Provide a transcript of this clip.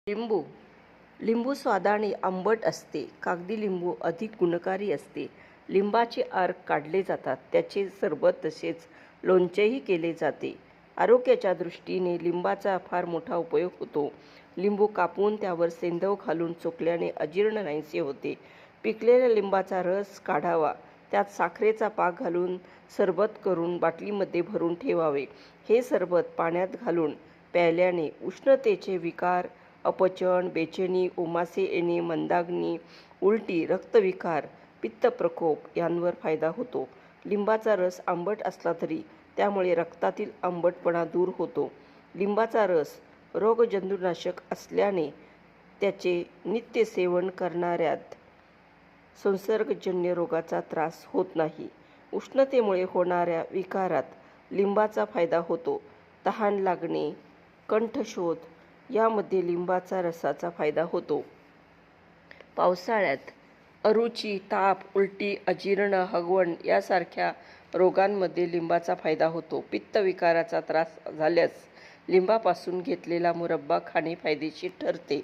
लिंबू लिंबू स्वादाने आंबट असते. कागदी लिंबू अधिक गुणकारी असते. लिंबाचे अर्क काढले जातात. त्याचे सरबत तसेच लोणचेही केले जाते. आरोग्याच्या दृष्टीने लिंबाचा फार मोठा उपयोग होतो. लिंबू कापून त्यावर सेंधव घालून चोखल्याने अजीर्ण नाहीसे होते. पिकलेल्या लिंबाचा रस काढावा. त्यात साखरेचा पाक घालून सरबत करून बाटलीमध्ये भरून ठेवावे. हे सरबत पाण्यात घालून प्यायल्याने उष्णतेचे विकार, अपचन, बेचैनी, उमासे येणे, मंदाग्नी, उलटी, रक्तविकार, पित्तप्रकोप यांवर फायदा होतो. लिंबाचा रस आंबट असला तरी त्यामुळे रक्तातील आंबटपणा दूर होतो. लिंबाचा रस रोगजंतुनाशक असल्याने त्याचे नित्य सेवन करणाऱ्यात संसर्गजन्य रोगाचा त्रास होत नाही. उष्णतेमुळे होणाऱ्या विकारात लिंबाचा फायदा होतो. तहान लागणे, कंठशोथ यामध्ये लिंबाचा रसाचा फायदा होतो. पावसाळ्यात अरुची, ताप, उलटी, अजीर्ण, हगवण यासारख्या रोगांमध्ये लिंबाचा फायदा होतो. पित्तविकाराचा त्रास झाल्यास लिंबापासून घेतलेला मुरब्बा खाणे फायदेशीर ठरते.